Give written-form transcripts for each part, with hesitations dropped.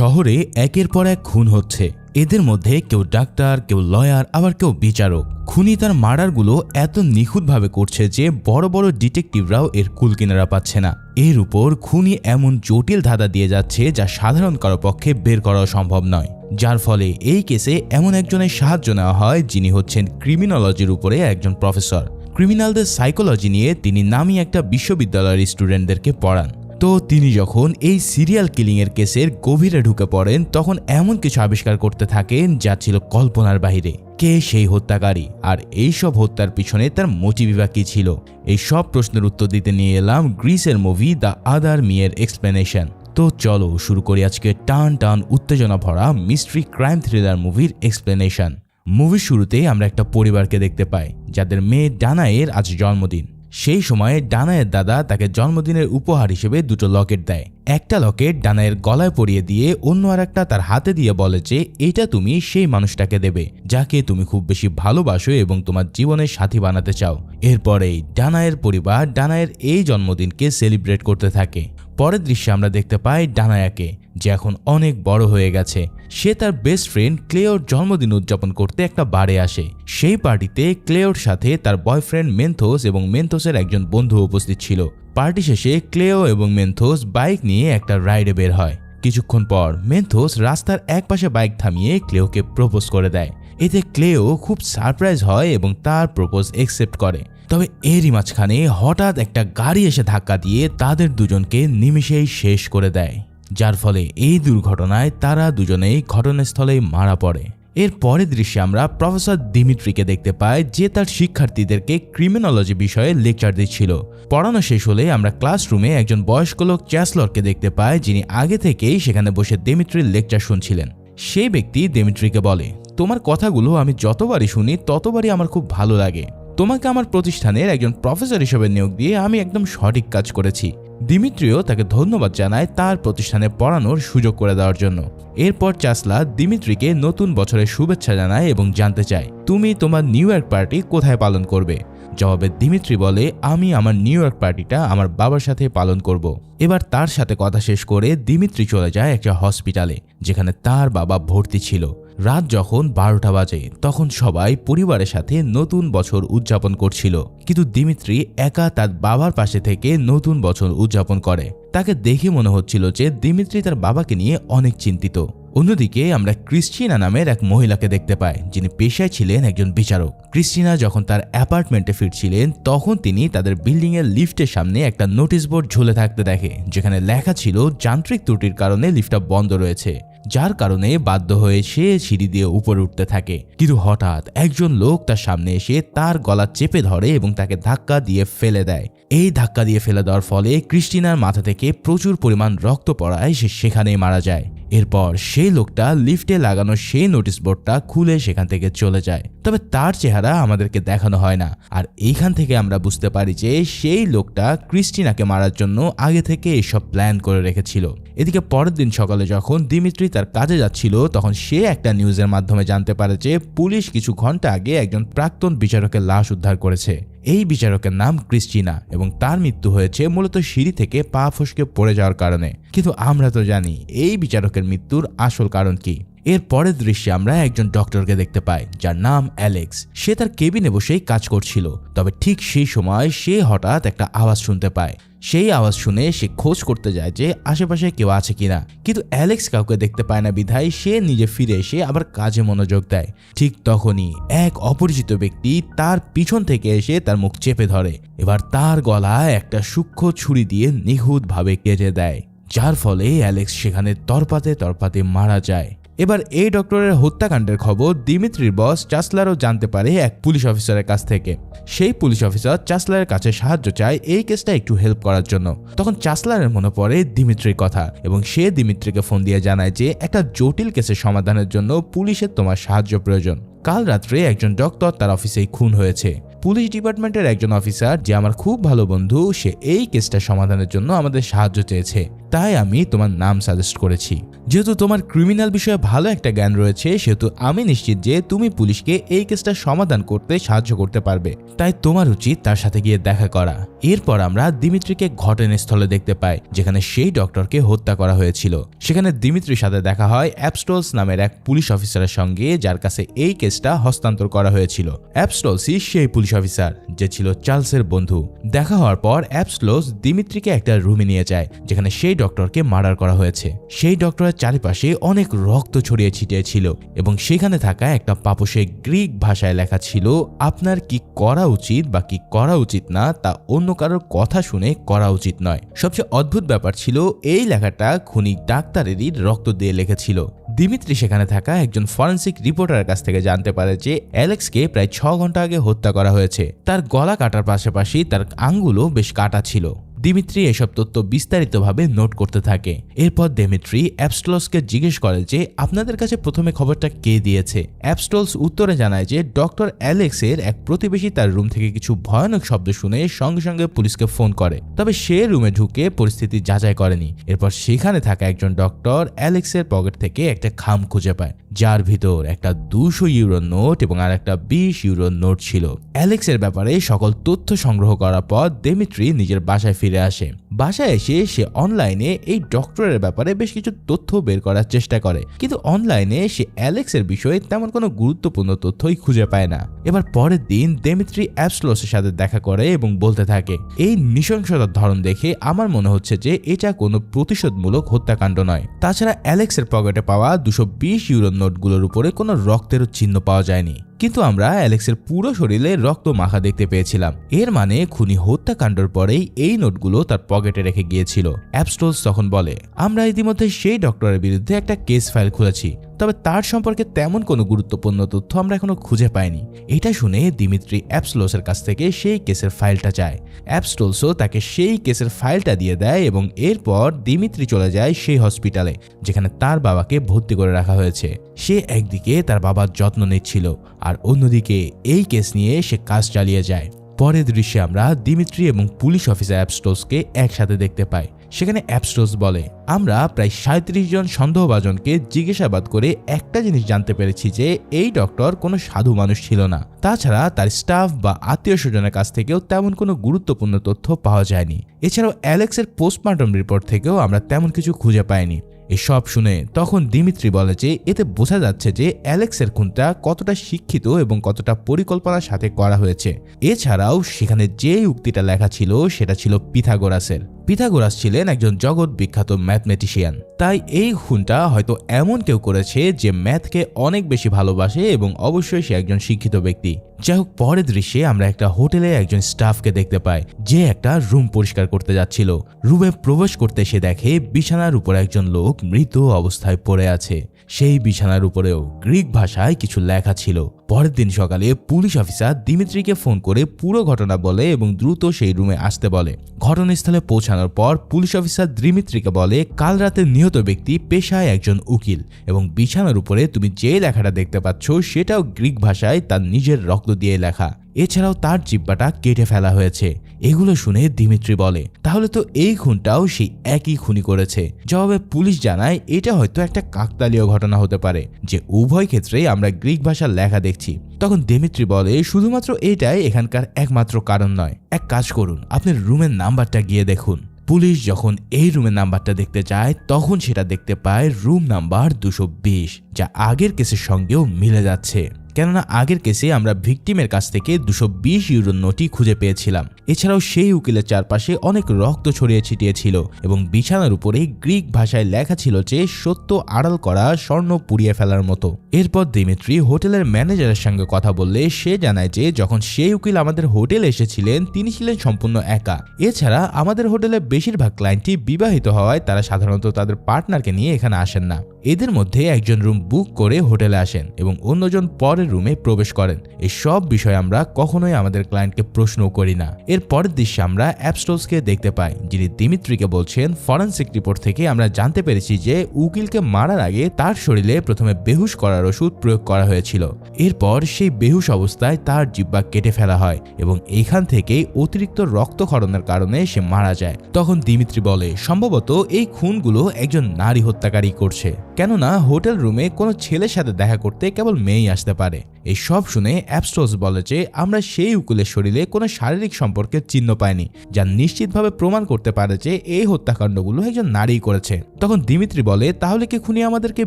শহরে একের পর এক খুন হচ্ছে। এদের মধ্যে কেউ ডাক্তার, কেউ লয়ার, আবার কেউ বিচারক। খুনি তার মার্ডারগুলো এত নিখুঁতভাবে করছে যে বড় বড় ডিটেকটিভরাও এর কুল কিনারা পাচ্ছে না। এর উপর খুনি এমন জটিল ধাঁধা দিয়ে যাচ্ছে যা সাধারণ কারো পক্ষে বের করাও সম্ভব নয়, যার ফলে এই কেসে এমন একজনের সাহায্য নেওয়া হয় যিনি হচ্ছেন ক্রিমিনোলজির উপরে একজন প্রফেসর। ক্রিমিনালদের সাইকোলজি নিয়ে তিনি নামি একটা বিশ্ববিদ্যালয়ের স্টুডেন্টদেরকে পড়ান। তো তিনি যখন এই সিরিয়াল কিলিং এর কেসের গভীরে ঢুকে পড়েন তখন এমন কিছু আবিষ্কার করতে থাকেন যা ছিল কল্পনার বাহিরে। কে সেই হত্যাকারী, আর এইসব হত্যার পিছনে তার মোটিভা কি ছিল? এই সব প্রশ্নের উত্তর দিতে নিয়ে এলাম গ্রিসের মুভি দ্য আদার মি এর এক্সপ্লেনেশন। তো চলো শুরু করি আজকে টান টান উত্তেজনা ভরা মিস্ট্রি ক্রাইম থ্রিলার মুভির এক্সপ্লেনেশন। মুভির শুরুতে আমরা একটা পরিবারকে দেখতে পাই যাদের মেয়ে ডানায়ের আজ জন্মদিন। সেই সময়ে ডানায়ের দাদা তাকে জন্মদিনের উপহার হিসেবে দুটো লকেট দেয়। একটা লকেট ডানায়ের গলায় পরিয়ে দিয়ে অন্য আর একটা তার হাতে দিয়ে বলে যে এটা তুমি সেই মানুষটাকে দেবে যাকে তুমি খুব বেশি ভালোবাসো এবং তোমার জীবনের সাথী বানাতে চাও। এরপরেই ডানায়ের পরিবার ডানায়ের এই জন্মদিনকে সেলিব্রেট করতে থাকে। পরের দৃশ্যে আমরা দেখতে পাই ডানায়াকে, যে এখন অনেক বড় হয়ে গেছে। সে তার বেস্ট ফ্রেন্ড ক্লেওর জন্মদিন উদযাপন করতে একটা বারে আসে। সেই পার্টিতে ক্লেওর সাথে তার বয়ফ্রেন্ড মেন্থোস এবং মেন্থোসের একজন বন্ধু উপস্থিত ছিল। পার্টি শেষে ক্লেও এবং মেন্থোস বাইক নিয়ে একটা রাইডে বের হয়। কিছুক্ষণ পর মেন্থোস রাস্তার এক পাশে বাইক থামিয়ে ক্লেওকে প্রপোজ করে দেয়। এতে ক্লেও খুব সারপ্রাইজ হয় এবং তার প্রপোজ অ্যাকসেপ্ট করে। তবে এরই মাঝখানে হঠাৎ একটা গাড়ি এসে ধাক্কা দিয়ে তাদের দুজনকে নিমেষেই শেষ করে দেয়, যার ফলে এই দুর্ঘটনায় তারা দুজনেই ঘটনাস্থলেই মারা পড়ে। এর পরের দৃশ্যে আমরা প্রফেসর দিমিত্রিকে দেখতে পাই, যে তার শিক্ষার্থীদেরকে ক্রিমিনোলজি বিষয়ে লেকচার দিচ্ছিল। পড়ানো শেষ হলে আমরা ক্লাসরুমে একজন বয়স্ক লোক চ্যান্সেলরকে দেখতে পাই, যিনি আগে থেকেই সেখানে বসে দিমিত্রির লেকচার শুনছিলেন। সেই ব্যক্তি দিমিত্রিকে বলে, তোমার কথাগুলো আমি যতবারই শুনি ততবারই আমার খুব ভালো লাগে। তোমাকে আমার প্রতিষ্ঠানের একজন প্রফেসর হিসেবে নিয়োগ দিয়ে আমি একদম সঠিক কাজ করেছি। দিমিত্রিও তাকে ধন্যবাদ জানায় তার প্রতিষ্ঠানে পড়ানোর সুযোগ করে দেওয়ার জন্য। এরপর চ্যান্সেলর দিমিত্রিকে নতুন বছরের শুভেচ্ছা জানায় এবং জানতে চায় তুমি তোমার নিউ ইয়র্ক পার্টি কোথায় পালন করবে। জবাবে দিমিত্রি বলে, আমি আমার নিউ ইয়র্ক পার্টিটা আমার বাবার সাথে পালন করব। এবার তার সাথে কথা শেষ করে দিমিত্রি চলে যায় একটা হসপিটালে, যেখানে তার বাবা ভর্তি ছিল। রাত যখন 12টা বাজে তখন সবাই পরিবারের সাথে নতুন বছর উদযাপন করছিল, কিন্তু দিমিত্রি একা তার বাবার পাশে থেকে নতুন বছর উদযাপন করে। তাকে দেখে মনে হচ্ছিল যে দিমিত্রি তার বাবাকে নিয়ে অনেক চিন্তিত। অন্যদিকে আমরা ক্রিস্টিনা নামের এক মহিলাকে দেখতে পাই, যিনি পেশায় ছিলেন একজন বিচারক। ক্রিস্টিনা যখন তার অ্যাপার্টমেন্টে ফিরছিলেন তখন তিনি তাদের বিল্ডিং এর লিফটের সামনে একটা নোটিশ বোর্ড ঝুলে থাকতে দেখে, যেখানে লেখা ছিল যান্ত্রিক ত্রুটির কারণে লিফটটা বন্ধ রয়েছে, যার কারণে বাধ্য হয়ে সে সিঁড়ি দিয়ে উপরে উঠতে থাকে। কিন্তু হঠাৎ একজন লোক তার সামনে এসে তার গলা চেপে ধরে এবং তাকে ধাক্কা দিয়ে ফেলে দেয়। এই ধাক্কা দিয়ে ফেলে দেওয়ার ফলে ক্রিস্টিনার মাথা থেকে প্রচুর পরিমাণ রক্ত পড়ায় সে সেখানেই মারা যায়। এরপর সেই লোকটা লিফটে লাগানো সেই নোটিশ বোর্ডটা খুলে সেখান থেকে চলে যায়, তবে তার চেহারা আমাদেরকে দেখানো হয় না। আর এইখান থেকে আমরা বুঝতে পারি যে সেই লোকটা ক্রিস্টিনাকে মারার জন্য আগে থেকে এসব প্ল্যান করে রেখেছিল। এদিকে পরের দিন সকালে যখন দিমিত্রি তার কাজে যাচ্ছিল তখন সে একটা নিউজের মাধ্যমে জানতে পারে যে পুলিশ কিছু ঘন্টা আগে একজন প্রাক্তন বিচারকের লাশ উদ্ধার করেছে। এই বিচারকের নাম ক্রিস্টিনা এবং তার মৃত্যু হয়েছে মূলত সিঁড়ি থেকে পা ফসকে পড়ে যাওয়ার কারণে। কিন্তু আমরা তো জানি এই বিচারকের মৃত্যুর আসল কারণ কি। এর পরের দৃশ্যে আমরা একজন ডক্টরকে দেখতে পাই যার নাম অ্যালেক্স। সে তার কেবিনে বসেই কাজ করছিল, তবে ঠিক সেই সময় সে হঠাৎ একটা আওয়াজ শুনতে পায়। সেই আওয়াজ শুনে সে খোঁজ করতে যায় যে আশেপাশে কেউ আছে কিনা, কিন্তু অ্যালেক্স কাউকে দেখতে পায় না বিধায় সে নিজে ফিরে এসে আবার কাজে মনোযোগ দেয়। ঠিক তখনই এক অপরিচিত ব্যক্তি তার পিছন থেকে এসে তার মুখ চেপে ধরে। এবার তার গলায় একটা সূক্ষ্ম ছুরি দিয়ে নিখুঁতভাবে কেটে দেয়, যার ফলে অ্যালেক্স সেখানে তরপাতে মারা যায়। এবার এই ডক্টরের হত্যাকাণ্ডের খবর দিমিত্রির বস চ্যান্সেলরও জানতে পারে এক পুলিশ অফিসারের কাছ থেকে। সেই পুলিশ অফিসার চ্যান্সেলরের কাছে সাহায্য চায় এই কেসটা একটু হেল্প করার জন্য। তখন চ্যান্সেলরের মনে পড়ে দিমিত্রির কথা এবং সে দিমিত্রিকে ফোন দিয়ে জানায় যে একটা জটিল কেসের সমাধানের জন্য পুলিশের তোমার সাহায্য প্রয়োজন। কাল রাত্রে একজন ডক্টর তার অফিসেই খুন হয়েছে। পুলিশ ডিপার্টমেন্টের একজন অফিসার, যে আমার খুব ভালো বন্ধু, সে এই কেসটা সমাধানের জন্য আমাদের সাহায্য চেয়েছে। তাই আমি তোমার নাম সাজেস্ট করেছি। যেহেতু তোমার ক্রিমিনাল বিষয়ে ভালো একটা জ্ঞান রয়েছে, সেহেতু আমি নিশ্চিত যে তুমি পুলিশকে এই কেসটা সমাধান করতে সাহায্য করতে পারবে, তাই তোমার উচিত তার সাথে গিয়ে দেখা করা। এরপর আমরা দিমিত্রিকে ঘটনাস্থলে দেখতে পাই, যেখানে সেই ডক্টরকে হত্যা করা হয়েছিল। সেখানে দিমিত্রির সাথে দেখা হয় অ্যাপস্টোলস নামের এক পুলিশ অফিসারের সঙ্গে, যার কাছে এই কেসটা হস্তান্তর করা হয়েছিল। অ্যাপস্টোলসই সেই পুলিশ অফিসার যে ছিল চার্লসের বন্ধু। দেখা হওয়ার পর অ্যাপস্টোলস দিমিত্রিকে একটা রুমে নিয়ে যায়, যেখানে সেই ডক্টরকে মার্ডার করা হয়েছে। সেই ডক্টরের চারিপাশে অনেক রক্ত ছড়িয়ে ছিটিয়ে ছিল এবং সেখানে থাকা একটা পাপোশে গ্রিক ভাষায় লেখা ছিল, আপনার কি করা উচিত বা কি করা উচিত না তা অন্য কারোর কথা শুনে করা উচিত নয়। সবচেয়ে অদ্ভুত ব্যাপার ছিল, এই লেখাটা খুনি ডাক্তারেরই রক্ত দিয়ে লেখেছিল। দিমিত্রি সেখানে থাকা একজন ফরেন্সিক রিপোর্টারের কাছ থেকে জানতে পারে যে অ্যালেক্সকে প্রায় 6 ঘন্টা আগে হত্যা করা হয়েছে। তার গলা কাটার পাশাপাশি তার আঙ্গুলও বেশ কাটা ছিল। দিমিত্রি এসব তথ্য বিস্তারিতভাবে নোট করতে থাকে। এরপর দিমিত্রি অ্যাপস্টোলসকে জিজ্ঞেস করে যে আপনাদের কাছে প্রথমে খবরটা কে দিয়েছে। অ্যাপস্টোলস উত্তরে জানায় যে ডক্টর অ্যালেক্সের এক প্রতিবেশী তার রুম থেকে কিছু ভয়ানক শব্দ শুনে সঙ্গে সঙ্গে পুলিশকে ফোন করে, তবে সে রুমে ঢুকে পরিস্থিতি যাচাই করেনি। এরপর সেখানে থাকা একজন ডক্টর অ্যালেক্সের পকেট থেকে একটা খাম খুঁজে পায়, যার ভিতর একটা 200 ইউরো নোট এবং আর একটা 20 ইউরো নোট ছিল। অ্যালেক্সের ব্যাপারে সকল তথ্য সংগ্রহ করার পর দিমিত্রি নিজের বাসায় ফিরে আসে। বাসায় এসে সে অনলাইনে এই ডক্টরের ব্যাপারে বেশ কিছু তথ্য বের করার চেষ্টা করে, কিন্তু অনলাইনে সে অ্যালেক্সের বিষয়ে তেমন কোনো গুরুত্বপূর্ণ তথ্যই খুঁজে পায় না। এবার পরের দিন দিমিত্রি অ্যাপস্টোলসের সাথে দেখা করে এবং বলতে থাকে, এই নৃশংসতার ধরন দেখে আমার মনে হচ্ছে যে এটা কোনো প্রতিশোধমূলক হত্যাকাণ্ড নয়। তাছাড়া অ্যালেক্সের পকেটে পাওয়া 220 ইউরো নোটগুলোর উপরে কোনো রক্তের চিহ্ন পাওয়া যায়নি, কিন্তু আমরা অ্যালেক্সের পুরো শরীরে রক্ত মাখা দেখতে পেয়েছিলাম। এর মানে খুনি হত্যাকাণ্ডের পরেই এই নোটগুলো তার পকেটে রেখে গিয়েছিল। অ্যাপস্টোলস তখন বলে, আমরা ইতিমধ্যে সেই ডক্টরের বিরুদ্ধে একটা কেস ফাইল খুলেছি, তবে তার সম্পর্কে তেমন কোনো গুরুত্বপূর্ণ তথ্য আমরা এখনো খুঁজে পাইনি। এটা শুনে দিমিত্রি অ্যাপস্টোলসের কাছ থেকে সেই কেসের ফাইলটা চায়। অ্যাপস্টোলসও তাকে সেই কেসের ফাইলটা দিয়ে দেয় এবং এরপর দিমিত্রি চলে যায় সেই হসপিটালে যেখানে তার বাবাকে ভর্তি করে রাখা হয়েছে। সে একদিকে তার বাবার যত্ন নিচ্ছিল আর অন্যদিকে এই কেস নিয়ে সে কাজ চালিয়ে যায়। পরের দৃশ্যে আমরা দিমিত্রি এবং পুলিশ অফিসার অ্যাপস্টোলসকে একসাথে দেখতে পাই। সেখানে অ্যাপস্টোলস বলে, আমরা প্রায় 37 জন সন্দেহভাজনকে জিজ্ঞাসাবাদ করে একটা জিনিস জানতে পেরেছি যে এই ডক্টর কোনো সাধু মানুষ ছিল না। তাছাড়া তার স্টাফ বা আত্মীয় স্বজনের কাছ থেকেও তেমন কোনো গুরুত্বপূর্ণ তথ্য পাওয়া যায়নি। এছাড়াও অ্যালেক্সের পোস্টমর্টম রিপোর্ট থেকেও আমরা তেমন কিছু খুঁজে পাইনি। এসব শুনে তখন দিমিত্রি বলে যে এতে বোঝা যাচ্ছে যে অ্যালেক্সের খুনটা কতটা শিক্ষিত এবং কতটা পরিকল্পনার সাথে করা হয়েছে। এছাড়াও সেখানে যে উক্তিটা লেখা ছিল সেটা ছিল পিথাগোরাসের। পিথাগোরাস ছিলেন একজন জগৎ বিখ্যাত ম্যাথমেটিশিয়ান, তাই এই খুনটা হয়তো এমন কেউ করেছে যে ম্যাথকে অনেক বেশি ভালোবাসে এবং অবশ্যই সে একজন শিক্ষিত ব্যক্তি। যাই হোক, পরের দৃশ্যে আমরা একটা হোটেলে একজন স্টাফকে দেখতে পাই যে একটা রুম পরিষ্কার করতে যাচ্ছিল। রুমে প্রবেশ করতে সে দেখে বিছানার উপর একজন লোক মৃত অবস্থায় পড়ে আছে। সেই বিছানার উপরেও গ্রিক ভাষায় কিছু লেখা ছিল। পরের দিন সকালে পুলিশ অফিসার দিমিত্রিকে ফোন করে পুরো ঘটনা বলে এবং দ্রুত সেই রুমে আসতে বলে। ঘটনাস্থলে পৌঁছানোর পর পুলিশ অফিসার দিমিত্রিকে বলে, কাল রাতে নিহত ব্যক্তি পেশায় একজন উকিল এবং বিছানার উপরে তুমি যে লেখাটা দেখতে পাচ্ছ সেটাও গ্রিক ভাষায় তার নিজের রক্ত দিয়ে লেখা। এছাড়াও তার জিহ্বাটা কেটে ফেলা হয়েছে। এগুলো শুনে দিমিত্রি বলে, তাহলে তো এই খুনটাও সেই একই খুনি করেছে। জবাবে পুলিশ জানায় এটা হয়তো একটা কাকতালীয় ঘটনা হতে পারে যে উভয় ক্ষেত্রেই আমরা গ্রিক ভাষার লেখা দেখছি। তখন দিমিত্রি বলে, শুধুমাত্র এটাই এখানকার একমাত্র কারণ নয়, এক কাজ করুন, আপনার রুমের নাম্বারটা গিয়ে দেখুন। পুলিশ যখন এই রুমের নাম্বারটা দেখতে যায় তখন সেটা দেখতে পায় রুম নাম্বার 220, যা আগের কেসের সঙ্গেও মিলে যাচ্ছে। কেননা আগের কেসে আমরা ভিকটিমের কাছ থেকে 220 ইউরো নোটই খুঁজে পেয়েছিলাম। এছাড়াও সেই উকিলের চারপাশে অনেক রক্ত ছড়িয়ে ছিটিয়ে ছিল এবং বিছানার উপরে গ্রিক ভাষায় লেখা ছিল যে সত্য আড়াল করা স্বর্ণ পুড়িয়ে ফেলার মতো। এরপর দিমিত্রি হোটেলের ম্যানেজারের সঙ্গে কথা বললে সে জানায় যে যখন সেই উকিল আমাদের হোটেলে এসেছিলেন তিনি ছিলেন সম্পূর্ণ একা। এছাড়া আমাদের হোটেলে বেশিরভাগ ক্লায়েন্টই বিবাহিত হওয়ায় তারা সাধারণত তাদের পার্টনারকে নিয়ে এখানে আসেন না। এদের মধ্যে একজন রুম বুক করে হোটেলে আসেন এবং অন্যজন পরের রুমে প্রবেশ করেন। এই সব বিষয়ে আমরা কখনোই আমাদের ক্লায়েন্টকে প্রশ্ন করি না। এর পরের দৃশ্যে আমরা অ্যাপস্টোলসকে দেখতে পাই, যিনি দিমিত্রিকে বলছেন, ফরেনসিক রিপোর্ট থেকে আমরা জানতে পেরেছি যে উকিলকে মারার আগে তার শরীরে প্রথমে বেহুশ করার করার ওষুধ প্রয়োগ করা হয়েছিল। এরপর সেই বেহুশ অবস্থায় তার জিহ্বা কেটে ফেলা হয় এবং এইখান থেকে অতিরিক্ত রক্তক্ষরণের কারণে সে মারা যায়। তখন দিমিত্রি বলে সম্ভবত এই খুনগুলো একজন নারী হত্যাকারী করছে, কেননা হোটেল রুমে কোনো ছেলের সাথে দেখা করতে কেবল মেয়েই আসতে পারে। এই সব শুনে অ্যাবস্ট্রোস বলে যে আমরা সেই উকিলের শরীরে কোনো শারীরিক সম্পর্কের চিহ্ন পাইনি, যা নিশ্চিতভাবে প্রমাণ করতে পারে যে এই হত্যাকাণ্ডগুলো একজন নারী করেছে। তখন দিমিত্রি বলে তাহলে কি খুনি আমাদেরকে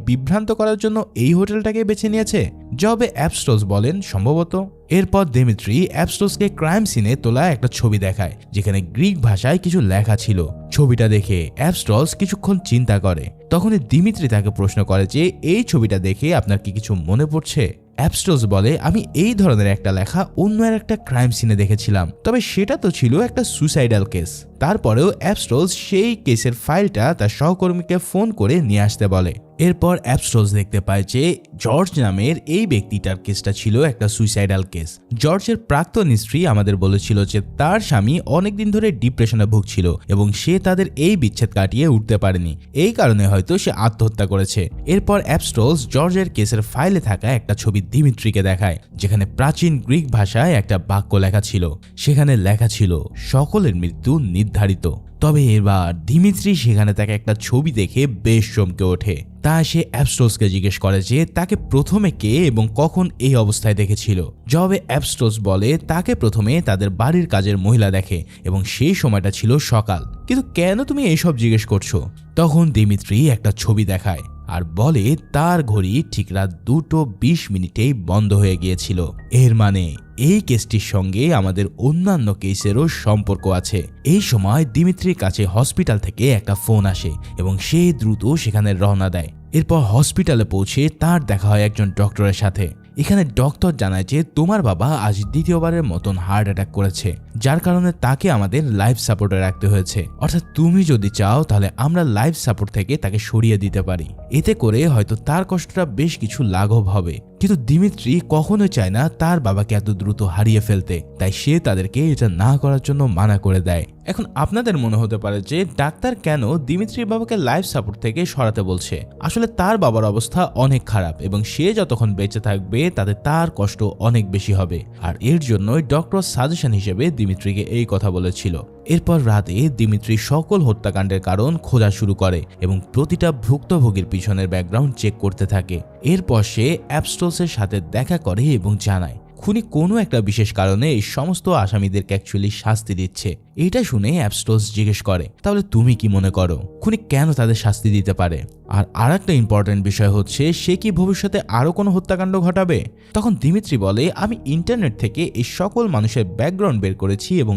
বিভ্রান্ত করার জন্য এই হোটেলটাকে বেছে নিয়েছে? জবাবে অ্যাবস্ট্রোস বলেন সম্ভবত। এরপর দিমিত্রি অ্যাবস্ট্রোসকে ক্রাইম সিনে তোলা একটা ছবি দেখায় যেখানে গ্রিক ভাষায় কিছু লেখা ছিল। ছবিটা দেখে অ্যাবস্ট্রোস কিছুক্ষণ চিন্তা করে। তখনই দিমিত্রি তাকে প্রশ্ন করে যে এই ছবিটা দেখে আপনার কি কিছু মনে পড়ছে? অ্যাবস্ট্রোস বলে আমি এই ধরনের একটা লেখা অন্য একটা ক্রাইম সিনে দেখেছিলাম, তবে সেটা তো ছিল একটা সুইসাইডাল কেস। তারপরেও অ্যাবস্ট্রোস সেই কেসের ফাইলটা তার সহকর্মীকে ফোন করে নিয়ে আসতে বলে। এরপর অ্যাবস্ট্রোস দেখতে পায় যে জর্জ নামের এই ব্যক্তিটার কেসটা ছিল একটা সুইসাইডাল কেস। জর্জের প্রাক্তন স্ত্রী আমাদের বলেছিল যে তার স্বামী অনেকদিন ধরে ডিপ্রেশনে ভুগছিল এবং সে তাদের এই বিচ্ছেদ কাটিয়ে উঠতে পারেনি, এই কারণে হয়তো সে আত্মহত্যা করেছে। এরপর অ্যাবস্ট্রোস জর্জের কেসের ফাইলে থাকা একটা ছবি দিমিত্রিকে দেখায় যেখানে প্রাচীন গ্রিক ভাষায় একটা বাক্য লেখা ছিল। সেখানে লেখা ছিল সকলের মৃত্যু নির্ধারিত। তবে এবার দিমিত্রি সেখানে তাকে একটা ছবি দেখে বেশ চমকে ওঠে। তা সে অ্যাবস্ট্রোসকে জিজ্ঞেস করে যে তাকে প্রথমে কে এবং কখন এই অবস্থায় দেখেছিল। জবাবে অ্যাবস্ট্রোস বলে তাকে প্রথমে তাদের বাড়ির কাজের মহিলা দেখে এবং সেই সময়টা ছিল সকাল। কিন্তু কেন তুমি এইসব জিজ্ঞেস করছো? তখন দিমিত্রি একটা ছবি দেখায় আর বলে তার ঘড়ি ঠিক রাত 2:20 বন্ধ হয়ে গিয়েছিল। এর মানে এই কেসটির সঙ্গে আমাদের অন্যান্য কেসেরও সম্পর্ক আছে। এই সময় দিমিত্রির কাছে হসপিটাল থেকে একটা ফোন আসে এবং সে দ্রুত সেখানে রওনা দেয়। এরপর হসপিটালে পৌঁছে তার দেখা হয় একজন ডক্টরের সাথে। এখানে ডক্টর জানায় যে তোমার বাবা আজ দ্বিতীয়বারের মতন হার্ট অ্যাটাক করেছে, যার কারণে তাকে আমাদের লাইফ সাপোর্টে রাখতে হয়েছে। অর্থাৎ তুমি যদি চাও তাহলে আমরা লাইফ সাপোর্ট থেকে তাকে সরিয়ে দিতে পারি, এতে করে হয়তো তার কষ্টটা বেশ কিছু লাঘব হবে। কিন্তু দিমিত্রি কখনোই চায় না তার বাবাকে এত দ্রুত হারিয়ে ফেলতে, তাই সে তাদেরকে এটা না করার জন্য মানা করে দেয়। এখন আপনাদের মনে হতে পারে যে ডাক্তার কেন দিমিত্রির বাবাকে লাইফ সাপোর্ট থেকে সরাতে বলছে। আসলে তার বাবার অবস্থা অনেক খারাপ এবং সে যতক্ষণ বেঁচে থাকবে তাতে তার কষ্ট অনেক বেশি হবে, আর এর জন্যই ডক্টর সাজেশন হিসেবে দিমিত্রিকে এই কথা বলেছিল। এরপর রাতে দিমিত্রি সকল হত্যাকাণ্ডের কারণ খোঁজা শুরু করে এবং প্রতিটা ভুক্তভোগীর পিছনের ব্যাকগ্রাউন্ড চেক করতে থাকে। এরপর সে অ্যাবস্ট্রোসের সাথে দেখা করে এবং জানায় খুনি কোনো একটা বিশেষ কারণে এই সমস্ত আসামিদেরকে অ্যাকচুয়ালি শাস্তি দিচ্ছে। এটা শুনে অ্যাবস্ট্রোস জিজ্ঞেস করে তাহলে তুমি কি মনে করো খুনি কেন তাদের শাস্তি দিতে পারে? আর আরেকটা ইম্পর্টেন্ট বিষয় হচ্ছে সে কি ভবিষ্যতে আরো কোনো হত্যাকাণ্ড ঘটাবে? তখন দিমিত্রি বলে আমি ইন্টারনেট থেকে এই সকল মানুষের ব্যাকগ্রাউন্ড বের করেছি এবং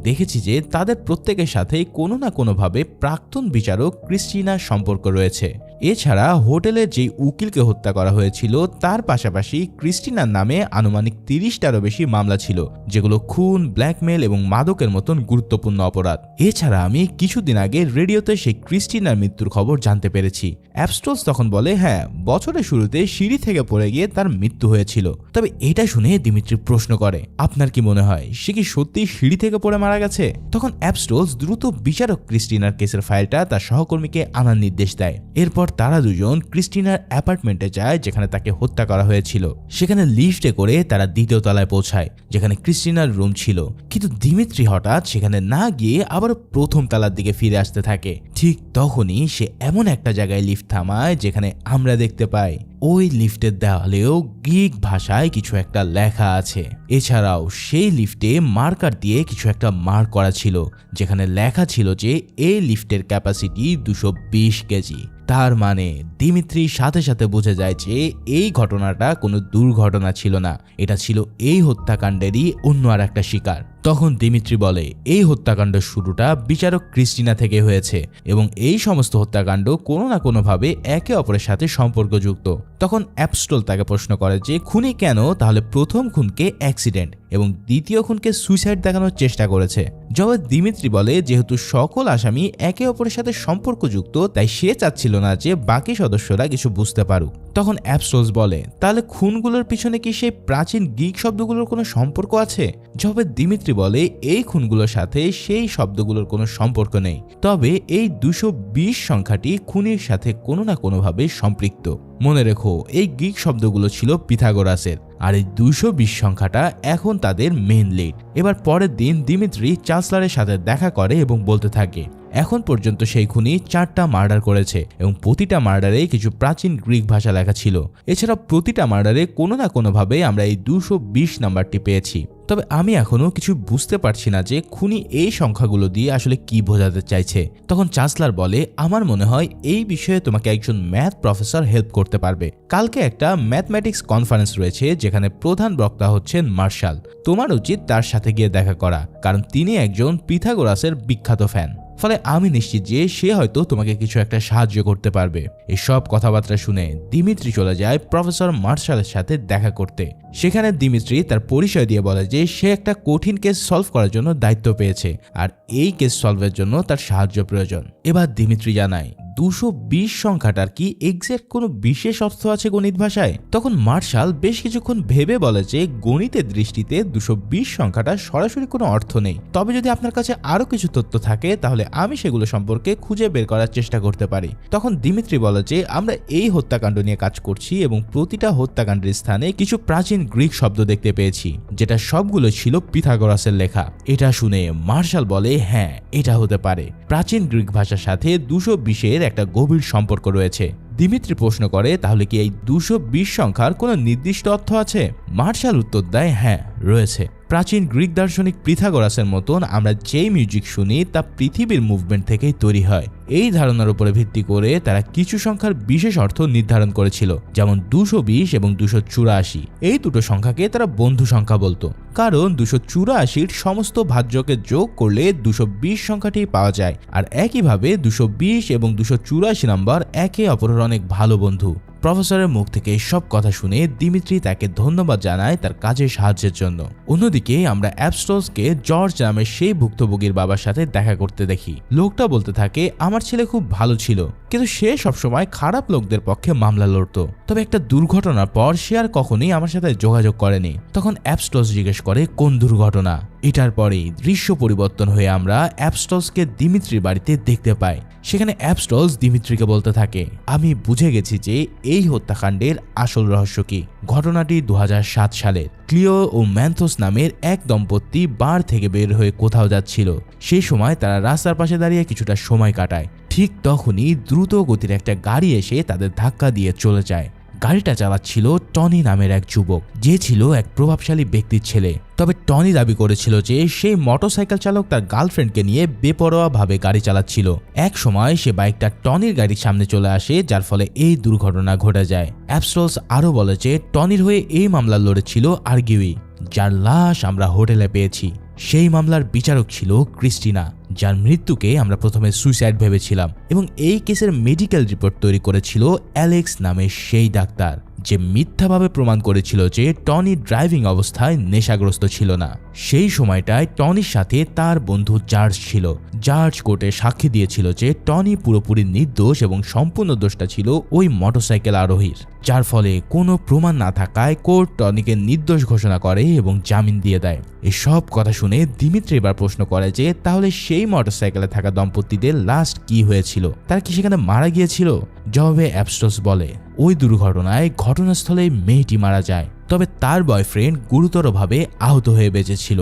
দেখেছি যে তাদের প্রত্যেকের সাথেই কোনো না কোনোভাবে প্রাক্তন বিচারক ক্রিস্টিনার সম্পর্ক রয়েছে। এছাড়া হোটেলে যেই উকিলকে হত্যা করা হয়েছিল তার পাশাপাশি ক্রিস্টিনার নামে আনুমানিক 30টারও বেশি মামলা ছিল, যেগুলো খুন, ব্ল্যাকমেল এবং মাদকের মতন গুরুত্বপূর্ণ অপরাধ। এছাড়া আমি কিছুদিন আগে রেডিওতে সেই ক্রিস্টিনার মৃত্যুর খবর জানতে পেরেছি। অ্যাবস্ট্রোস তখন বলে হ্যাঁ, বছরের শুরুতে সিঁড়ি থেকে পড়ে গিয়ে তার মৃত্যু হয়েছিল। তবে এটা শুনে দিমিত্রি প্রশ্ন করে আপনার কি মনে হয় সে কি সত্যি সিঁড়ি থেকে পড়ে মারা গেছে? তখন অ্যাবস্ট্রোস দ্রুত বিচারক ক্রিস্টিনার কেসের ফাইলটা তার সহকর্মীকে আনার নির্দেশ দেয়। এরপর তারা দুজন ক্রিস্টিনার অ্যাপার্টমেন্টে যায় যেখানে তাকে হত্যা করা হয়েছিল। সেখানে লিফটে করে তারা দ্বিতীয় তলায় পৌঁছায় যেখানে ক্রিস্টিনার রুম ছিল। কিন্তু দিমিত্রি হঠাৎ সেখানে না গিয়ে আবার প্রথম তলার দিকে ফিরে আসতে থাকে। ঠিক তখনই সে এমন একটা জায়গায় লিফট থামায় যেখানে আমরা দেখতে পাই ওই লিফটের দেওয়ালেও গ্রিক ভাষায় কিছু একটা লেখা আছে। এছাড়াও সেই লিফটে মার্কার দিয়ে কিছু একটা মার্ক করা ছিল যেখানে লেখা ছিল যে এই লিফটের ক্যাপাসিটি 220 কেজি। তার মানে দিমিত্রি সাথে সাথে বুঝে যায় যে এই ঘটনাটা কোনো দুর্ঘটনা ছিল না, এটা ছিল এই হত্যাকাণ্ডেরই অন্য আর একটা শিকার। তখন দিমিত্রি বলে এই হত্যাকাণ্ডের শুরুটা বিচারক ক্রিস্টিনা থেকে হয়েছে এবং এই সমস্ত হত্যাকাণ্ড কোনো না কোনোভাবে একে অপরের সাথে সম্পর্কযুক্ত। তখন অ্যাবস্ট্রোস তাকে প্রশ্ন করে যে খুনি কেন তাহলে প্রথম খুনকে অ্যাক্সিডেন্ট এবং দ্বিতীয় খুনকে সুইসাইড দেখানোর চেষ্টা করেছে। জবাবে দিমিত্রি বলে যেহেতু সকল আসামি একে অপরের সাথে সম্পর্কযুক্ত তাই সে চাচ্ছিল না যে বাকি সদস্যরা কিছু বুঝতে পারুক। তখন অ্যাবস্ট্রোস বলে তাহলে খুনগুলোর পিছনে কি সেই প্রাচীন গ্রিক শব্দগুলোর কোনো সম্পর্ক আছে? জবাবে দিমিত্রি বলে এই খুনগুলোর সাথে সেই শব্দগুলোর কোনো সম্পর্ক নেই, তবে এই 220 সংখ্যাটি খুনির সাথে কোনো না কোনোভাবে সম্পৃক্ত। মনে রেখো এই গ্রিক শব্দগুলো ছিল পিথাগোরাসের, আর এই 220 সংখ্যাটা এখন তাদের মেইন লিড। এবার পরের দিন দিমিত্রি চ্যান্সেলরের সাথে দেখা করে এবং বলতে থাকে এখন পর্যন্ত সেই খুনি 4টা মার্ডার করেছে এবং প্রতিটা মার্ডারে কিছু প্রাচীন গ্রিক ভাষা লেখা ছিল। এছাড়া প্রতিটা মার্ডারে কোনো না কোনোভাবে আমরা এই 220 নাম্বারটি পেয়েছি। তবে আমি এখনো কিছু বুঝতে পারছি না যে খুনি এই সংখ্যাগুলো দিয়ে আসলে কি বোঝাতে চাইছে। তখন চ্যান্সেলর বলে আমার মনে হয় এই বিষয়ে তোমাকে একজন ম্যাথ প্রফেসর হেল্প করতে পারবে। কালকে একটা ম্যাথমেটিক্স কনফারেন্স রয়েছে যেখানে প্রধান বক্তা হচ্ছেন মার্শাল। তোমার উচিত তার সাথে গিয়ে দেখা করা, কারণ তিনি একজন পিথাগোরাসের বিখ্যাত ফ্যান। ফলে আমি নিশ্চিত যে সে হয়তো তোমাকে কিছু একটা সাহায্য করতে পারবে। এসব কথাবার্তা শুনে দিমিত্রি চলে যায় প্রফেসর মার্শালের সাথে দেখা করতে। সেখানে দিমিত্রি তার পরিচয় দিয়ে বলে যে সে একটা কঠিন কেস সলভ করার জন্য দায়িত্ব পেয়েছে, আর এই কেস সলভের জন্য তার সাহায্য প্রয়োজন। এবার দিমিত্রি জানায় 220 সংখ্যাটার কি এক্সাক্ট কোনো বিশেষ অর্থ আছে গণিত ভাষায়? তখন মার্শাল বেশ কিছুক্ষণ ভেবে বলে যে গণিতের দৃষ্টিতে 220 সংখ্যাটা সরাসরি কোনো অর্থ নেই, তবে যদি আপনার কাছে আরো কিছু তথ্য থাকে তাহলে আমি সেগুলো সম্পর্কে খুঁজে বের করার চেষ্টা করতে পারি। তখন দিমিত্রি বলে যে আমরা এই হত্যাকাণ্ড নিয়ে কাজ করছি এবং প্রতিটা হত্যাকাণ্ডের স্থানে কিছু প্রাচীন গ্রিক শব্দ দেখতে পেয়েছি, যেটা সবগুলো ছিল পিথাগোরাসের লেখা। এটা শুনে মার্শাল বলে হ্যাঁ এটা হতে পারে, প্রাচীন গ্রিক ভাষার সাথে 220-এর একটা গভীর সম্পর্ক রয়েছে। দিমিত্রি প্রশ্ন করে তাহলে কি এই 220 সংখ্যার কোনো নির্দিষ্ট অর্থ আছে? মার্শাল উত্তর দেয় হ্যাঁ রয়েছে। প্রাচীন গ্রিক দার্শনিক পিথাগোরাসের মতন আমরা যেই মিউজিক শুনি তা পৃথিবীর মুভমেন্ট থেকেই তৈরি হয়। এই ধারণার উপরে ভিত্তি করে তারা কিছু সংখ্যার বিশেষ অর্থ নির্ধারণ করেছিল, যেমন 220 এবং 284। এই দুটো সংখ্যাকে তারা বন্ধু সংখ্যা বলতো, কারণ 284-র সমস্ত ভাজ্যকে যোগ করলে 220 সংখ্যাটি পাওয়া যায়। আর একইভাবে 220 এবং 284 নাম্বার একে অপরের অনেক ভালো বন্ধু। প্রফেসরের মুখ থেকে সব কথা শুনে দিমিত্রি তাকে ধন্যবাদ জানায় তার কাজে সাহায্যের জন্য। অন্যদিকে আমরা অ্যাপস্টসকে জর্জ নামের সেই ভুক্তভোগীর বাবার সাথে দেখা করতে দেখি। লোকটা বলতে থাকে আমার ছেলে খুব ভালো ছিল, কিন্তু সে সবসময় খারাপ লোকদের পক্ষে মামলা লড়ত। তবে একটা দুর্ঘটনার পর সে আর কখনোই আমার সাথে যোগাযোগ করেনি। তখন অ্যাপস্টস জিজ্ঞেস করে কোন দুর্ঘটনা? এটার পরেই দৃশ্য পরিবর্তন হয়ে আমরা অ্যাপস্টসকে দিমিত্রির বাড়িতে দেখতে পাই। সেখানে অ্যাপস্টস দিমিত্রিকে বলতে থাকে আমি বুঝে গেছি যে এই হত্যাকাণ্ডের আসল রহস্য কি। ঘটনাটি 2007 সালের। ক্লিও ও ম্যান্থোস নামের এক দম্পতি বার থেকে বের হয়ে কোথাও যাচ্ছিল। সেই সময় তারা রাস্তার পাশে দাঁড়িয়ে কিছুটা সময় কাটায়। ঠিক তখনই দ্রুত গতির একটা গাড়ি এসে তাদের ধাক্কা দিয়ে চলে যায়। গাড়িটা চালাচ্ছিল টনি নামের এক যুবক, যে ছিল এক প্রভাবশালী ব্যক্তির ছেলে। তবে টনি দাবি করেছিল যে সেই মোটরসাইকেল চালক তার গার্লফ্রেন্ডকে নিয়ে বেপরোয়াভাবে গাড়ি চালাচ্ছিল। এক সময় সে বাইকটা টনির গাড়ির সামনে চলে আসে, যার ফলে এই দুর্ঘটনা ঘটে যায়। অ্যাপস্টস আরও বলে যে টনির হয়ে এই মামলা লড়েছিল আর্গিউই, যার লাশ আমরা হোটেলে পেয়েছি। সেই মামলার বিচারক ছিল ক্রিস্টিনা, যার মৃত্যুকে আমরা প্রথমে সুইসাইড ভেবেছিলাম, এবং এই কেসের মেডিকেল রিপোর্ট তৈরি করেছিল অ্যালেক্স নামের সেই ডাক্তার, যে মিথ্যাভাবে প্রমাণ করেছিল যে টনি ড্রাইভিং অবস্থায় নেশাগ্রস্ত ছিল না। সেই সময়টায় টনির সাথে তার বন্ধু জর্জ ছিল। জর্জ কোর্টে সাক্ষী দিয়েছিল যে টনি পুরোপুরি নির্দোষ এবং সম্পূর্ণ দোষটা ছিল ওই মোটরসাইকেল আরোহীর, যার ফলে কোনো প্রমাণ না থাকায় কোর্ট টনিকে নির্দোষ ঘোষণা করে এবং জামিন দিয়ে দেয়। এসব কথা শুনে দিমিত্রি এবার প্রশ্ন করে যে তাহলে সেই মোটরসাইকেলে থাকা দম্পতিদের লাস্ট কি হয়েছিল? তারা কি সেখানে মারা গিয়েছিল? জবাবে অ্যাপস্টস বলে ওই দুর্ঘটনায় ঘটনাস্থলে মেয়েটি মারা যায়, তবে তার বয়ফ্রেন্ড গুরুতরভাবে আহত হয়ে বেঁচেছিল।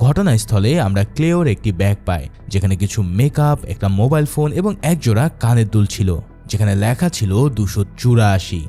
ঘটনাস্থলে আমরা ক্লেওর একটি ব্যাগ পাই, যেখানে কিছু মেকআপ, একটা মোবাইল ফোন এবং একজোড়া কানের দুল ছিল, যেখানে লেখা ছিল 284।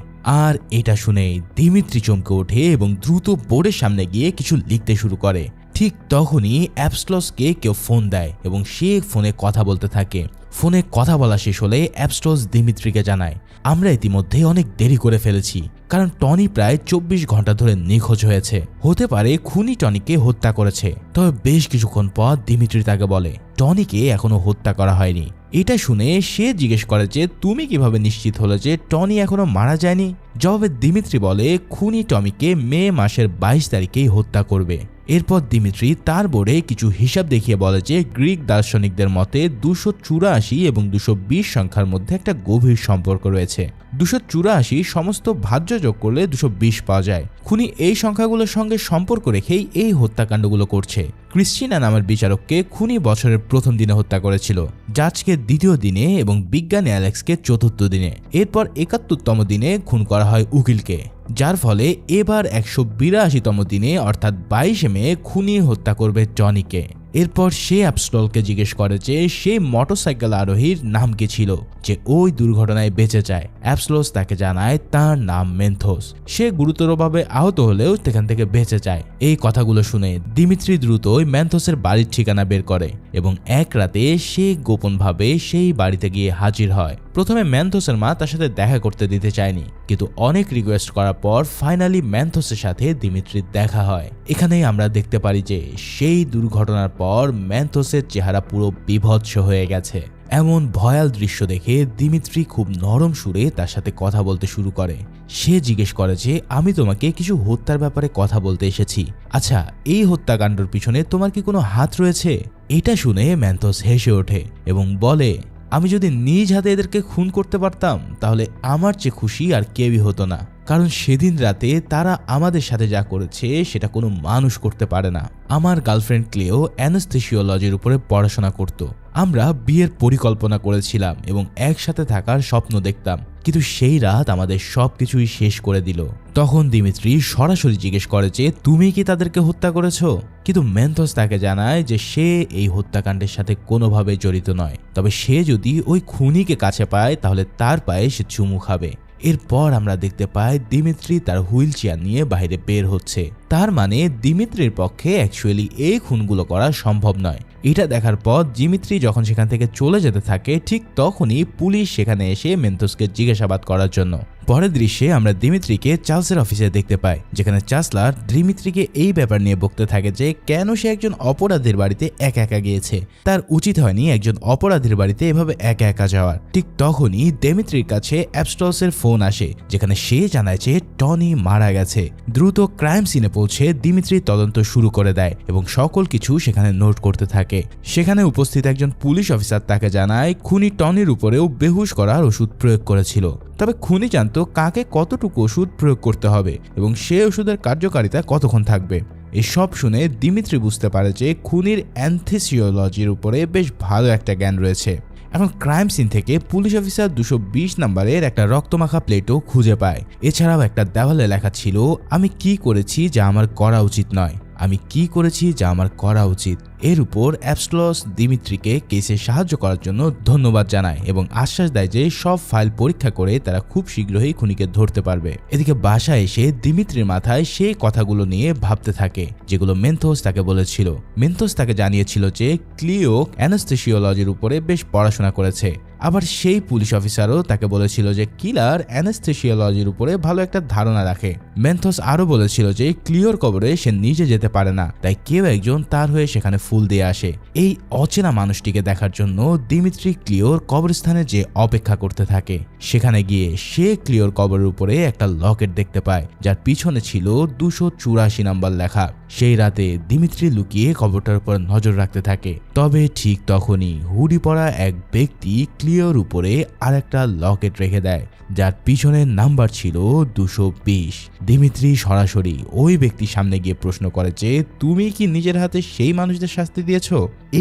আর এটা শুনে দিমিত্রি চমকে ওঠে এবং দ্রুত বোর্ডের সামনে গিয়ে কিছু লিখতে শুরু করে। ঠিক তখনই অ্যাপস্টসকে কেউ ফোন দেয় এবং সে ফোনে কথা বলতে থাকে। ফোনে কথা বলা শেষ হলে অ্যাপস্টস দিমিত্রিকে জানায় আমরা ইতিমধ্যে অনেক দেরি করে ফেলেছি, কারণ টনি প্রায় 24 ঘন্টা ধরে নিখোঁজ হয়েছে। হতে পারে খুনি টনিকে হত্যা করেছে। তবে বেশ কিছুক্ষণ পর দিমিত্রি তাকে বলে টনিকে এখনো হত্যা করা হয়নি। এটা শুনে সে জিজ্ঞেস করে যে তুমি কিভাবে নিশ্চিত হলো যে টনি এখনো মারা যায়নি? জবাবে দিমিত্রি বলে খুনি টমিকে মে মাসের 22 তারিখেই হত্যা করবে। এরপর দিমিত্রি তার বোর্ডে কিছু হিসাব দেখিয়ে বলে যে গ্রিক দার্শনিকদের মতে 284 এবং 220 সংখ্যার মধ্যে একটা গভীর সম্পর্ক রয়েছে। 284 সমস্ত ভাজ্য যোগ করলে 220 পাওয়া যায়। খুনি এই সংখ্যাগুলোর সঙ্গে সম্পর্ক রেখেই এই হত্যাকাণ্ডগুলো করছে। ক্রিস্টিনা নামের বিচারককে খুনি বছরের প্রথম দিনে হত্যা করেছিল, জাজকে দ্বিতীয় দিনে এবং বিজ্ঞানী অ্যালেক্সকে চতুর্থ দিনে। এরপর 71তম দিনে খুন করা হয় উকিলকে, যার ফলে এবার 182তম দিনে অর্থাৎ 22 মে খুনি হত্যা করবে টনিকে। এরপর সে অ্যাবস্টলকে জিজ্ঞেস করে যে সেই মোটরসাইকেল আরোহীর নাম কি ছিল যে ওই দুর্ঘটনায় বেঁচে যায়। অ্যাবস্টলস তাকে জানায় তার নাম মেন্থোস। সে গুরুতরভাবে আহত হলেও সেখান থেকে বেঁচে যায়। এই কথাগুলো শুনে দিমিত্রি দ্রুতই মেন্থোসের বাড়ির ঠিকানা বের করে এবং এক রাতে সে গোপনভাবে সেই বাড়িতে গিয়ে হাজির হয়। প্রথমে মেন্থোসের মা তার সাথে দেখা করতে দিতে চায়নি, কিন্তু অনেক রিকোয়েস্ট করার পর ফাইনালি মেন্থোসের সাথে দিমিত্রির দেখা হয়। এখানেই আমরা দেখতে পারি যে সেই দুর্ঘটনার পর মেন্থোসের চেহারা পুরো বিভৎস হয়ে গেছে। এমন ভয়াল দৃশ্য দেখে দিমিত্রি খুব নরম সুরে তার সাথে কথা বলতে শুরু করে। সে জিজ্ঞেস করে যে আমি তোমাকে কিছু হত্যার ব্যাপারে কথা বলতে এসেছি। আচ্ছা, এই হত্যাকাণ্ডের পিছনে তোমার কি কোনো হাত রয়েছে? এটা শুনে মেন্থোস হেসে ওঠে এবং বলে, আমি যদি নিজ হাতে এদেরকে খুন করতে পারতাম তাহলে আমার চেয়ে খুশি আর কেউই হতো না, কারণ সেদিন রাতে তারা আমাদের সাথে যা করেছে সেটা কোনো মানুষ করতে পারে না। আমার গার্লফ্রেন্ড ক্লেও অ্যানেস্থেসিওলজির উপরে পড়াশোনা করত। আমরা বিয়ের পরিকল্পনা করেছিলাম এবং একসাথে থাকার স্বপ্ন দেখতাম, কিন্তু সেই রাত আমাদের সবকিছুই শেষ করে দিল। তখন দিমিত্রি সরাসরি জিজ্ঞেস করে যে তুমি কি তাদেরকে হত্যা করেছো? কিন্তু মেন্থোস তাকে জানায় যে সে এই হত্যাকাণ্ডের সাথে কোনোভাবে জড়িত নয়, তবে সে যদি ওই খুনিকে কাছে পায় তাহলে তার পায়ে সে চুমু খাবে। এরপর আমরা দেখতে পাই দিমিত্রি তার হুইল চেয়ার নিয়ে বাইরে বের হচ্ছে। তার মানে দিমিত্রির পক্ষে অ্যাকচুয়ালি এই খুনগুলো করা সম্ভব নয়। এটা দেখার পর দিমিত্রি যখন সেখান থেকে চলে যেতে থাকে ঠিক তখনই পুলিশ সেখানে এসে মেন্থোসকে জিজ্ঞাসাবাদ করার জন্য। পরের দৃশ্যে আমরা দিমিত্রিকে চার্লসের অফিসে দেখতে পাই, যেখানে চার্লস দিমিত্রিকে এই ব্যাপার নিয়ে বকতে থাকে যে কেন সে একজন অপরাধীর বাড়িতে একা একা গিয়েছে। তার উচিত হয়নি একজন অপরাধীর বাড়িতে এভাবে একা একা যাওয়ার। ঠিক তখনই দিমিত্রির কাছে অ্যাবস্টলসের ফোন আসে, যেখানে সে জানায় যে টনি মারা গেছে। দ্রুত ক্রাইম সিনে পৌঁছে দিমিত্রি তদন্ত শুরু করে দেয় এবং সকল কিছু সেখানে নোট করতে থাকে। সেখানে উপস্থিত একজন পুলিশ অফিসার তাকে জানায় খুনি টনির উপরেও বেহুশ করার ওষুধ প্রয়োগ করেছিল, তবে খুনি জানতো কাকে কতটুকু ওষুধ প্রয়োগ করতে হবে এবং সে ওষুধের কার্যকারিতা কতক্ষণ থাকবে। এসব শুনে দিমিত্রি বুঝতে পারে যে খুনির অ্যানথেসিওলজির উপরে বেশ ভালো একটা জ্ঞান রয়েছে। এখন ক্রাইম সিন থেকে পুলিশ অফিসার 220 নম্বরের একটা রক্তমাখা প্লেটও খুঁজে পায়। এছাড়াও একটা দেওয়ালে লেখা ছিল, আমি কি করেছি যা আমার করা উচিত নয়, আমি কি করেছি যা আমার করা উচিত। এর উপর অ্যাবস্টলস দিমিত্রিকে কেসে সাহায্য করার জন্য ধন্যবাদ জানায় এবং আশ্বাস দেয় যে সব ফাইল পরীক্ষা করে তারা খুব শীঘ্রই খুনিকে ধরতে পারবে। এদিকে বাসায় এসে দিমিত্রির মাথায় সেই কথাগুলো নিয়ে ভাবতে থাকে যেগুলো মেন্থোস তাকে বলেছিল। মেন্থোস তাকে জানিয়েছিল যে ক্লিও অ্যানেস্থেসিওলজির উপরে বেশ পড়াশোনা করেছে। আবার সেই পুলিশ অফিসারও তাকে বলেছিল যে কিলার অ্যানেস্থেসিওলজির উপরে ভালো একটা ধারণা রাখে। মেন্থোস আরও বলেছিল যে ক্লিওর কবরে সে নিজে যেতে পারে না, তাই কেউ একজন তার হয়ে সেখানে ফুল দিয়ে আসে। এই অচেনা মানুষটিকে দেখার জন্য দিমিত্রি ক্লিওর কবরস্থানে যে অপেক্ষা করতে থাকে। সেখানে গিয়ে সে ক্লিওর কবরের উপরে একটা লকেট দেখতে পায়, যার পিছনে ছিল 284 নাম্বার লেখা। সেই রাতে দিমিত্রি লুকিয়ে কবরটার উপর নজর রাখতে থাকে। তবে ঠিক তখনই হুডি পরা এক ব্যক্তি ক্লিওর উপরে আরেকটা লকেট রেখে দেয়, যার পিছনের নাম্বার ছিল 220। দিমিত্রি সরাসরি ওই ব্যক্তির সামনে গিয়ে প্রশ্ন করে যে তুমি কি নিজের হাতে সেই মানুষদের শাস্তি দিয়েছ?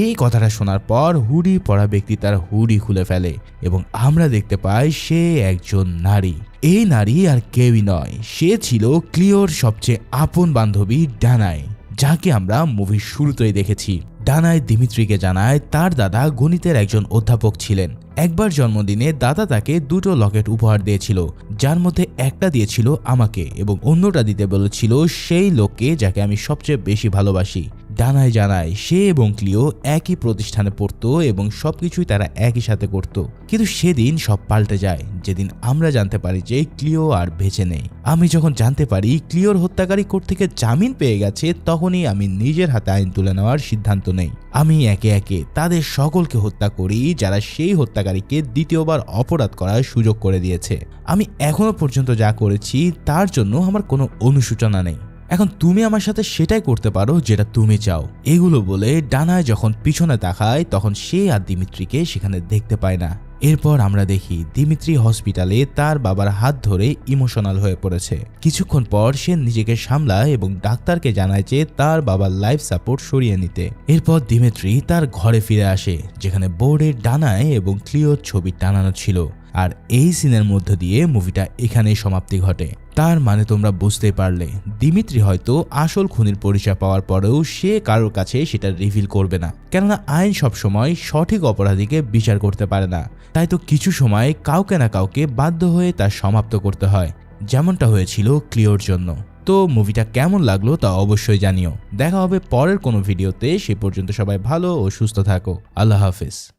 এই কথাটা শোনার পর হুডি পরা ব্যক্তি তার হুডি খুলে ফেলে এবং আমরা দেখতে পাই সে একজন নারী। এই নারী আর কেউই নয়, সে ছিল ক্লিওর সবচেয়ে আপন বান্ধবী ডানাই, যাকে আমরা মুভির শুরুতেই দেখেছি। ডানাই দিমিত্রিকে জানায় তার দাদা গণিতের একজন অধ্যাপক ছিলেন। একবার জন্মদিনে দাদা তাকে দুটো লকেট উপহার দিয়েছিল, যার মধ্যে একটা দিয়েছিল আমাকে এবং অন্যটা দিতে বলেছিল সেই লোককে যাকে আমি সবচেয়ে বেশি ভালোবাসি। ডানাই জানায় সে এবং ক্লিও একই প্রতিষ্ঠানে পড়তো এবং সবকিছুই তারা একই সাথে করত। কিন্তু সেদিন সব পাল্টে যায় যেদিন আমরা জানতে পারি যে ক্লিও আর বেঁচে নেই। আমি যখন জানতে পারি ক্লিওর হত্যাকারী কোর্ট থেকে জামিন পেয়ে গেছে, তখনই আমি নিজের হাতে আইন তুলে নেওয়ার সিদ্ধান্ত নেই। আমি একে একে তাদের সকলকে হত্যা করি যারা সেই হত্যাকারীকে দ্বিতীয়বার অপরাধ করার সুযোগ করে দিয়েছে। আমি এখনো পর্যন্ত যা করেছি তার জন্য আমার কোনো অনুশোচনা নেই। এখন তুমি আমার সাথে সেটাই করতে পারো যেটা তুমি চাও। এগুলো বলে ডানায় যখন পিছনে তাকায় তখন সে আর দিমিত্রিকে সেখানে দেখতে পায় না। এরপর আমরা দেখি দিমিত্রি হসপিটালে তার বাবার হাত ধরে ইমোশনাল হয়ে পড়েছে। কিছুক্ষণ পর সে নিজেকে সামলায় এবং ডাক্তারকে জানায় যে তার বাবার লাইফ সাপোর্ট সরিয়ে নিতে। এরপর দিমিত্রি তার ঘরে ফিরে আসে, যেখানে বোর্ডের ডানায় এবং ক্লিওর ছবি টানানো ছিল। আর এই সিনের মধ্য দিয়ে মুভিটা এখানেই সমাপ্তি ঘটে। তার মানে তোমরা বুঝতেই পারলে, দিমিত্রি হয়তো আসল খুনির পরিচয় পাওয়ার পরেও সে কারোর কাছে সেটা রিভিল করবে না, কেননা আইন সবসময় সঠিক অপরাধীকে বিচার করতে পারে না। তাই তো কিছু সময় কাউকে না কাউকে বাধ্য হয়ে তা সমাপ্ত করতে হয়, যেমনটা হয়েছিল ক্লিওর জন্য। তো মুভিটা কেমন লাগলো তা অবশ্যই জানিও। দেখা হবে পরের কোনো ভিডিওতে। সে পর্যন্ত সবাই ভালো ও সুস্থ থাকো। আল্লাহ হাফেজ।